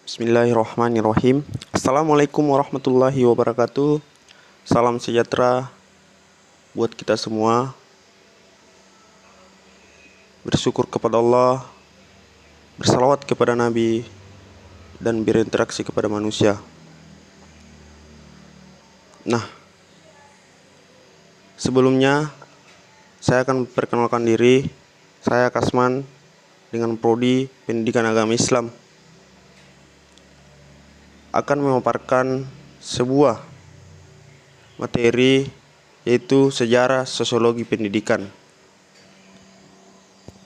Bismillahirrahmanirrahim. Assalamualaikum warahmatullahi wabarakatuh. Salam sejahtera buat kita semua. Bersyukur kepada Allah, bersalawat kepada Nabi, dan berinteraksi kepada manusia. Nah, sebelumnya saya akan perkenalkan diri. Saya Kasman dengan Prodi Pendidikan Agama Islam. Akan memaparkan sebuah materi, yaitu sejarah sosiologi pendidikan.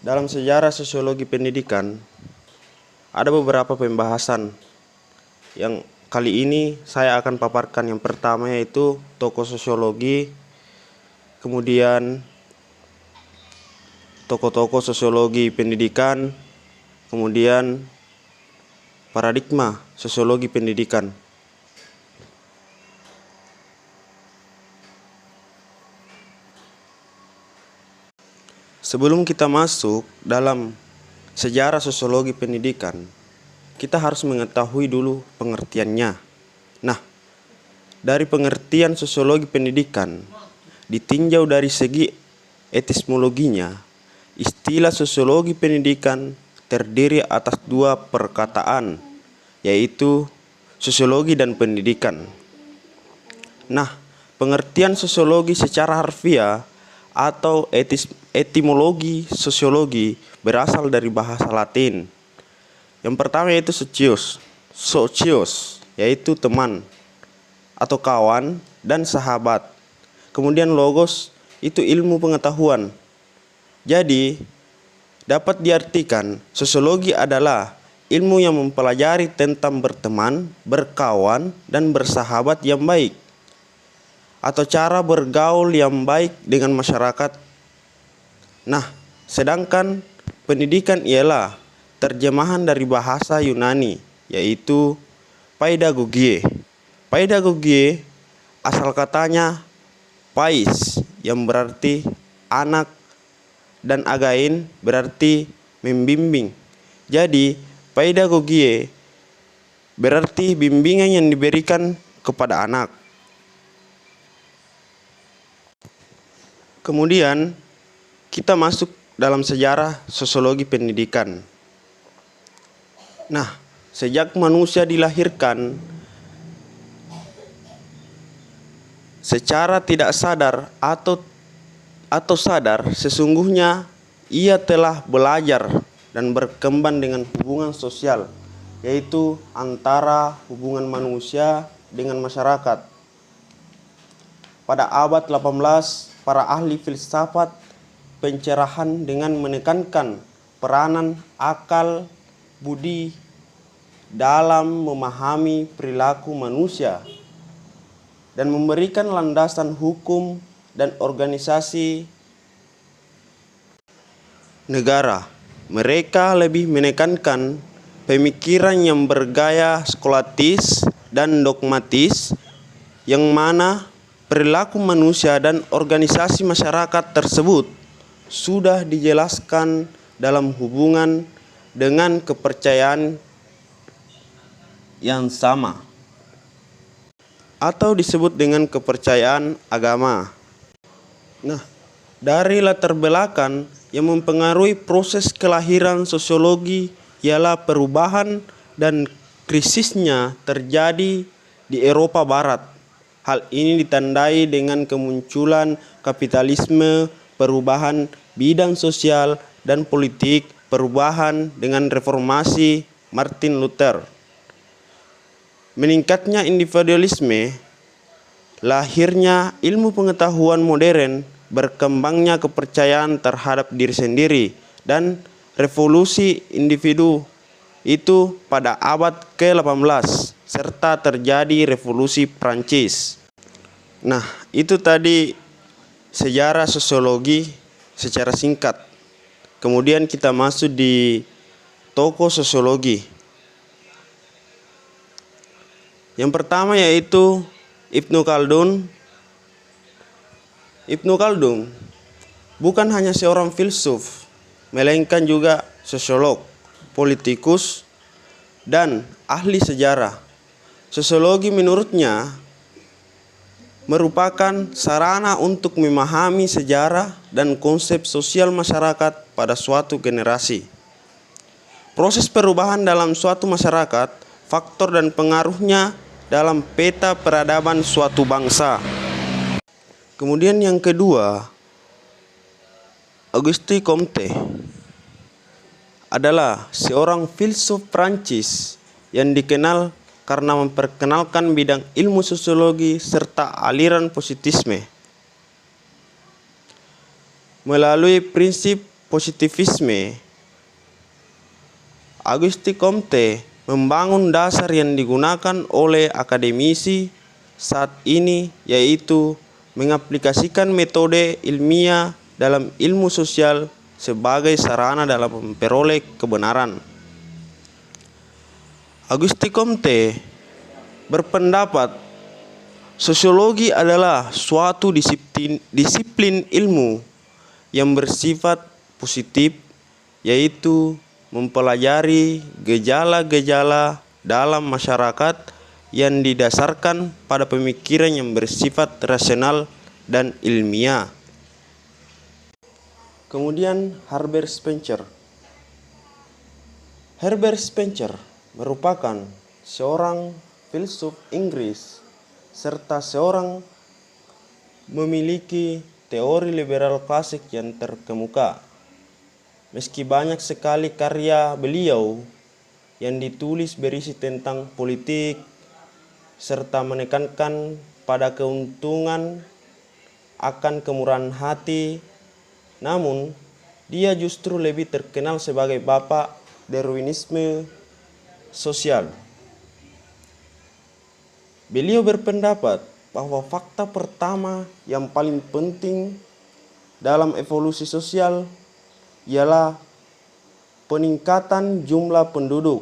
Dalam sejarah sosiologi pendidikan ada beberapa pembahasan yang kali ini saya akan paparkan. Yang pertama yaitu tokoh sosiologi, kemudian tokoh-tokoh sosiologi pendidikan, kemudian paradigma sosiologi pendidikan. Sebelum kita masuk dalam sejarah sosiologi pendidikan, kita harus mengetahui dulu pengertiannya. Nah, dari pengertian sosiologi pendidikan, ditinjau dari segi etimologinya, istilah sosiologi pendidikan terdiri atas dua perkataan, yaitu sosiologi dan pendidikan. Nah, pengertian sosiologi secara harfiah atau etimologi sosiologi berasal dari bahasa Latin. Yang pertama yaitu socios, yaitu teman atau kawan dan sahabat. Kemudian logos itu ilmu pengetahuan. Jadi, dapat diartikan sosiologi adalah ilmu yang mempelajari tentang berteman, berkawan, dan bersahabat yang baik, atau cara bergaul yang baik dengan masyarakat. Nah, sedangkan pendidikan ialah terjemahan dari bahasa Yunani, yaitu paidagogie. Paidagogie asal katanya pais yang berarti anak, dan again berarti membimbing. Jadi paidagogie berarti bimbingan yang diberikan kepada anak. Kemudian kita masuk dalam sejarah sosiologi pendidikan. Nah, sejak manusia dilahirkan, secara tidak sadar atau sadar, sesungguhnya ia telah belajar dan berkembang dengan hubungan sosial, yaitu antara hubungan manusia dengan masyarakat. Pada abad 18, para ahli filsafat pencerahan dengan menekankan peranan akal budi dalam memahami perilaku manusia dan memberikan landasan hukum dan organisasi negara. Mereka lebih menekankan pemikiran yang bergaya skolatis dan dogmatis, yang mana perilaku manusia dan organisasi masyarakat tersebut sudah dijelaskan dalam hubungan dengan kepercayaan yang sama, atau disebut dengan kepercayaan agama. Nah, dari latar belakang yang mempengaruhi proses kelahiran sosiologi ialah perubahan dan krisisnya terjadi di Eropa Barat. Hal ini ditandai dengan kemunculan kapitalisme, perubahan bidang sosial dan politik, perubahan dengan reformasi Martin Luther, meningkatnya individualisme, lahirnya ilmu pengetahuan modern, berkembangnya kepercayaan terhadap diri sendiri, dan revolusi individu itu pada abad ke-18, serta terjadi revolusi Prancis. Nah, itu tadi sejarah sosiologi secara singkat. Kemudian kita masuk di tokoh sosiologi. Yang pertama yaitu Ibnu Khaldun. Ibnu Khaldun bukan hanya seorang filsuf, melainkan juga sosiolog, politikus, dan ahli sejarah. Sosiologi menurutnya merupakan sarana untuk memahami sejarah dan konsep sosial masyarakat pada suatu generasi. Proses perubahan dalam suatu masyarakat, faktor dan pengaruhnya dalam peta peradaban suatu bangsa. Kemudian yang kedua, Auguste Comte adalah seorang filsuf Prancis yang dikenal karena memperkenalkan bidang ilmu sosiologi serta aliran positisme. Melalui prinsip positivisme, Auguste Comte membangun dasar yang digunakan oleh akademisi saat ini, yaitu mengaplikasikan metode ilmiah dalam ilmu sosial sebagai sarana dalam memperoleh kebenaran. Auguste Comte berpendapat sosiologi adalah suatu disiplin ilmu yang bersifat positif, yaitu mempelajari gejala-gejala dalam masyarakat yang didasarkan pada pemikiran yang bersifat rasional dan ilmiah. Kemudian Herbert Spencer. Herbert Spencer merupakan seorang filsuf Inggris serta seorang memiliki teori liberal klasik yang terkemuka. Meski banyak sekali karya beliau yang ditulis berisi tentang politik serta menekankan pada keuntungan akan kemurahan hati, namun dia justru lebih terkenal sebagai bapak Darwinisme sosial. Beliau berpendapat bahwa fakta pertama yang paling penting dalam evolusi sosial ialah peningkatan jumlah penduduk.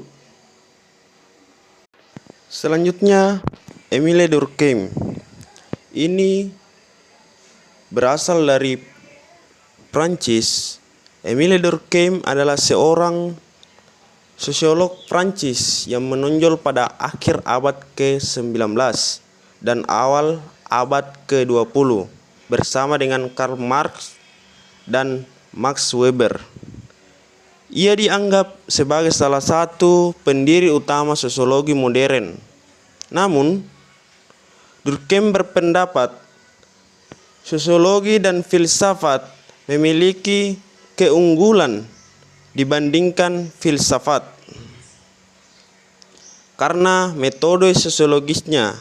Selanjutnya, Émile Durkheim. Ini berasal dari Prancis. Émile Durkheim adalah seorang sosiolog Prancis yang menonjol pada akhir abad ke-19 dan awal abad ke-20 bersama dengan Karl Marx dan Max Weber. Ia dianggap sebagai salah satu pendiri utama sosiologi modern. Namun, Durkheim berpendapat sosiologi dan filsafat memiliki keunggulan dibandingkan filsafat karena metode sosiologisnya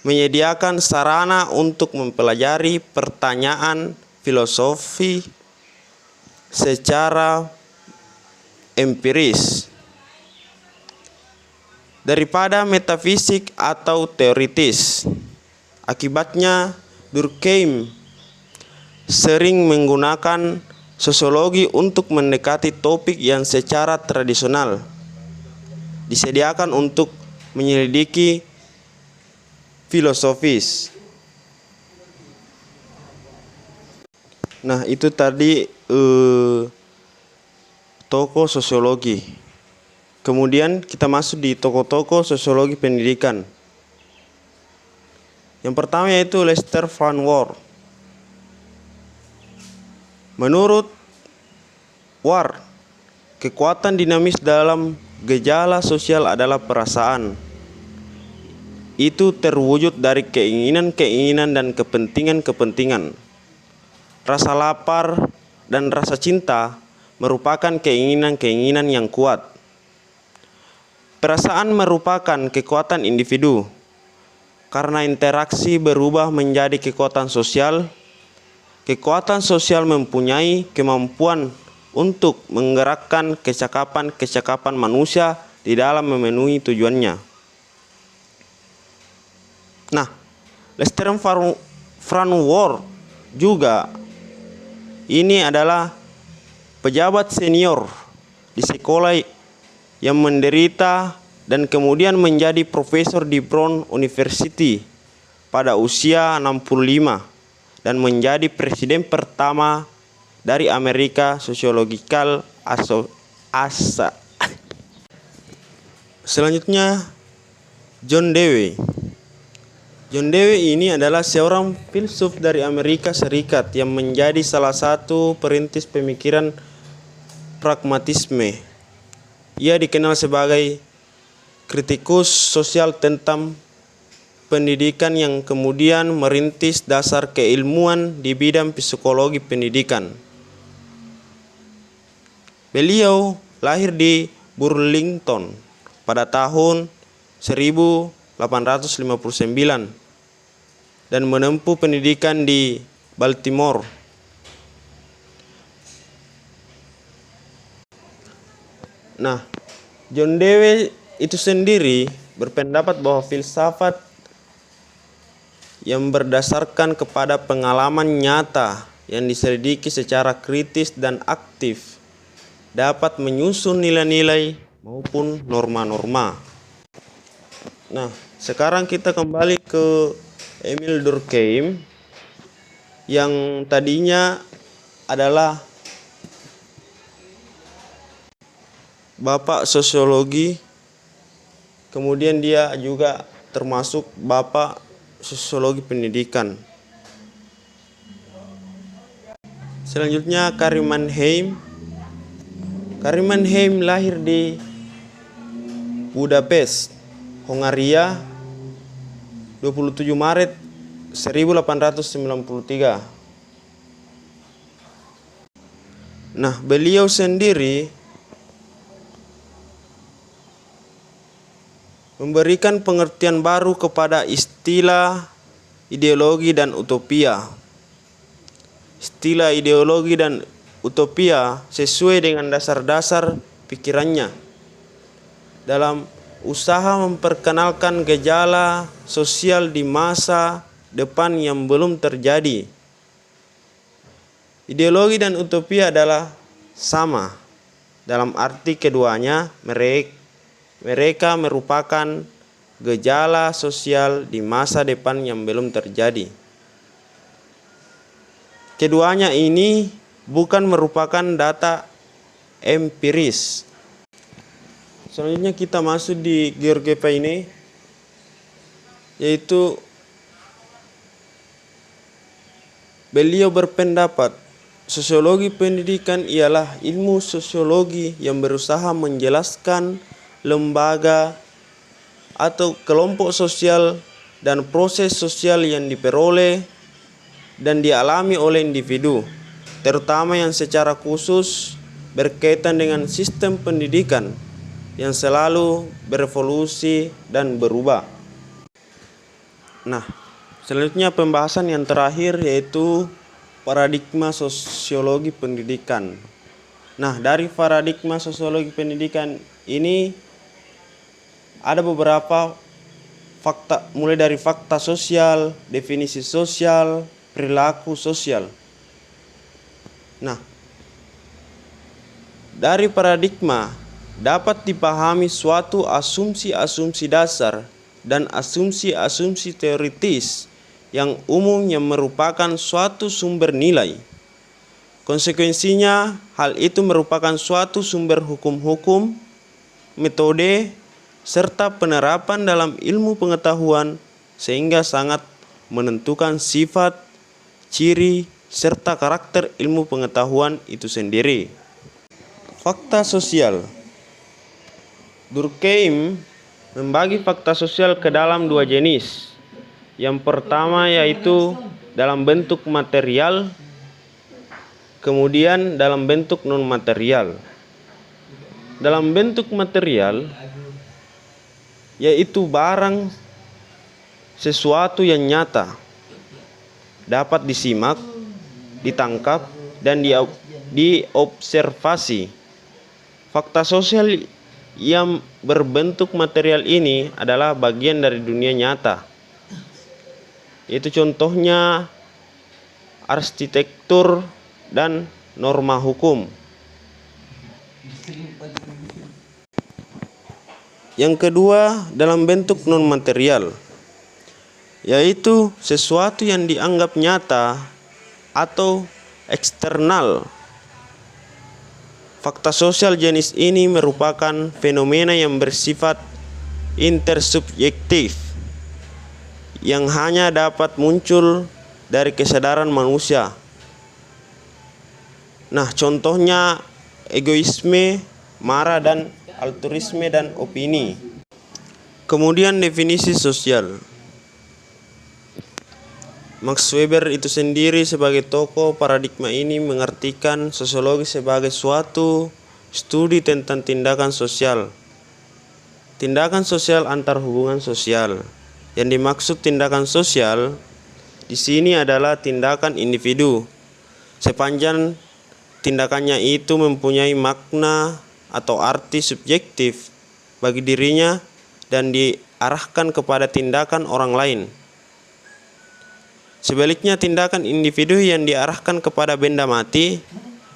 menyediakan sarana untuk mempelajari pertanyaan filosofi secara empiris daripada metafisik atau teoritis. Akibatnya, Durkheim sering menggunakan sosiologi untuk mendekati topik yang secara tradisional disediakan untuk menyelidiki filosofis. Nah, itu tadi tokoh sosiologi. Kemudian kita masuk di tokoh-tokoh sosiologi pendidikan. Yang pertama yaitu Lester Van Wart. Menurut Wart, kekuatan dinamis dalam gejala sosial adalah perasaan. Itu terwujud dari keinginan-keinginan dan kepentingan-kepentingan. Rasa lapar dan rasa cinta merupakan keinginan-keinginan yang kuat. Perasaan merupakan kekuatan individu. Karena interaksi berubah menjadi kekuatan sosial, kekuatan sosial mempunyai kemampuan untuk menggerakkan kecakapan manusia di dalam memenuhi tujuannya. Nah, Lester Van Wart juga ini adalah pejabat senior di sekolah yang menderita dan kemudian menjadi profesor di Brown University pada usia 65 dan menjadi presiden pertama dari American Sociological Selanjutnya, John Dewey. John Dewey ini adalah seorang filsuf dari Amerika Serikat yang menjadi salah satu perintis pemikiran pragmatisme. Ia dikenal sebagai kritikus sosial tentang pendidikan yang kemudian merintis dasar keilmuan di bidang psikologi pendidikan. Beliau lahir di Burlington pada tahun 1859 dan menempuh pendidikan di Baltimore. Nah, John Dewey itu sendiri berpendapat bahwa filsafat yang berdasarkan kepada pengalaman nyata yang diselidiki secara kritis dan aktif dapat menyusun nilai-nilai maupun norma-norma. Nah, sekarang kita kembali ke Emile Durkheim yang tadinya adalah bapak sosiologi, kemudian dia juga termasuk bapak sosiologi pendidikan. Selanjutnya, Kari Mannheim. Kari Mannheim lahir di Budapest, Hongaria, 27 Maret 1893. Nah, beliau sendiri memberikan pengertian baru kepada istilah ideologi dan utopia. Istilah ideologi dan utopia sesuai dengan dasar-dasar pikirannya dalam usaha memperkenalkan gejala sosial di masa depan yang belum terjadi. Ideologi dan utopia adalah sama, dalam arti keduanya mereka merupakan gejala sosial di masa depan yang belum terjadi. Keduanya ini bukan merupakan data empiris. Selanjutnya kita masuk di George Paine, yaitu beliau berpendapat sosiologi pendidikan ialah ilmu sosiologi yang berusaha menjelaskan lembaga atau kelompok sosial dan proses sosial yang diperoleh dan dialami oleh individu, terutama yang secara khusus berkaitan dengan sistem pendidikan yang selalu berevolusi dan berubah. Nah, selanjutnya pembahasan yang terakhir yaitu paradigma sosiologi pendidikan. Nah, dari paradigma sosiologi pendidikan ini ada beberapa fakta, mulai dari fakta sosial, definisi sosial, perilaku sosial. Nah, dari paradigma dapat dipahami suatu asumsi-asumsi dasar dan asumsi-asumsi teoritis yang umumnya merupakan suatu sumber nilai. Konsekuensinya, hal itu merupakan suatu sumber hukum-hukum, metode, serta penerapan dalam ilmu pengetahuan sehingga sangat menentukan sifat, ciri, serta karakter ilmu pengetahuan itu sendiri. Fakta sosial. Durkheim membagi fakta sosial ke dalam dua jenis. Yang pertama yaitu dalam bentuk material, kemudian dalam bentuk non-material. Dalam bentuk material yaitu barang, sesuatu yang nyata, dapat disimak, ditangkap, dan diobservasi. Fakta sosial yang berbentuk material ini adalah bagian dari dunia nyata. Itu contohnya arsitektur dan norma hukum. Yang kedua dalam bentuk non-material, yaitu sesuatu yang dianggap nyata atau eksternal. Fakta sosial jenis ini merupakan fenomena yang bersifat intersubjektif yang hanya dapat muncul dari kesadaran manusia. Nah, contohnya egoisme, marah, dan altruisme dan opini. Kemudian definisi sosial. Max Weber itu sendiri sebagai tokoh paradigma ini mengartikan sosiologi sebagai suatu studi tentang tindakan sosial. Tindakan sosial antar hubungan sosial. Yang dimaksud tindakan sosial di sini adalah tindakan individu. Sepanjang tindakannya itu mempunyai makna atau arti subjektif bagi dirinya dan diarahkan kepada tindakan orang lain. Sebaliknya, tindakan individu yang diarahkan kepada benda mati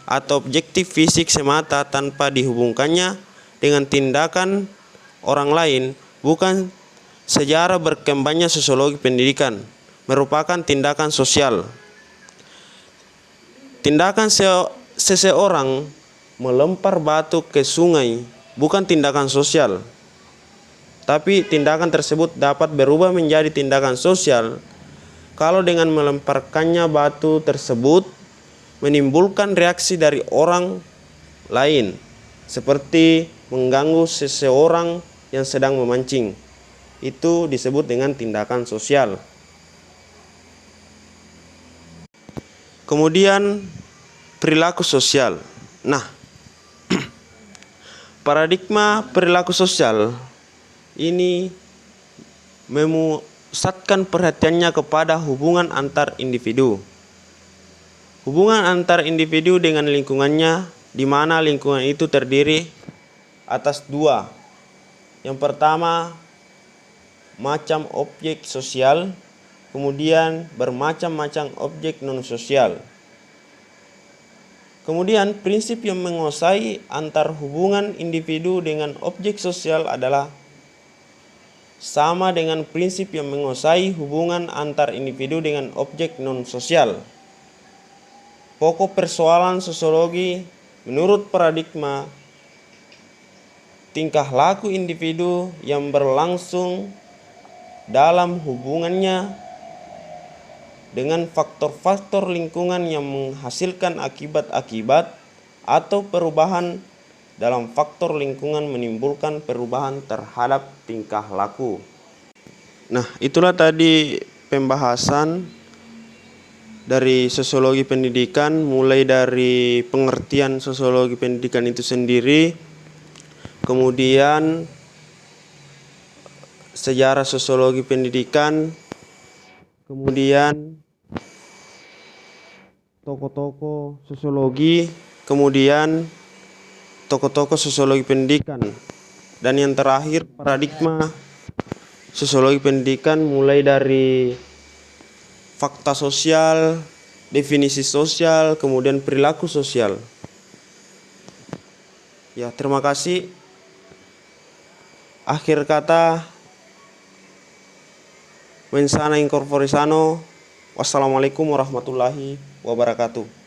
atau objektif fisik semata tanpa dihubungkannya dengan tindakan orang lain bukan sejarah berkembangnya sosiologi pendidikan, merupakan tindakan sosial. Tindakan seseorang melempar batu ke sungai bukan tindakan sosial, tapi tindakan tersebut dapat berubah menjadi tindakan sosial kalau dengan melemparkannya batu tersebut menimbulkan reaksi dari orang lain, seperti mengganggu seseorang yang sedang memancing. Itu disebut dengan tindakan sosial. Kemudian perilaku sosial. Nah, paradigma perilaku sosial ini memusatkan perhatiannya kepada hubungan antar individu. Hubungan antar individu dengan lingkungannya, di mana lingkungan itu terdiri atas dua. Yang pertama, macam objek sosial, kemudian bermacam-macam objek non-sosial. Kemudian prinsip yang menguasai antar hubungan individu dengan objek sosial adalah sama dengan prinsip yang menguasai hubungan antar individu dengan objek non-sosial. Pokok persoalan sosiologi menurut paradigma tingkah laku individu yang berlangsung dalam hubungannya dengan faktor-faktor lingkungan yang menghasilkan akibat-akibat atau perubahan dalam faktor lingkungan menimbulkan perubahan terhadap tingkah laku. Nah, itulah tadi pembahasan dari sosiologi pendidikan, mulai dari pengertian sosiologi pendidikan itu sendiri, kemudian sejarah sosiologi pendidikan, kemudian tokoh-tokoh sosiologi, kemudian tokoh-tokoh sosiologi pendidikan, dan yang terakhir paradigma sosiologi pendidikan mulai dari fakta sosial, definisi sosial, kemudian perilaku sosial. Ya, terima kasih. Akhir kata, mensana in corpore sano. Wassalamualaikum warahmatullahi wabarakatuh.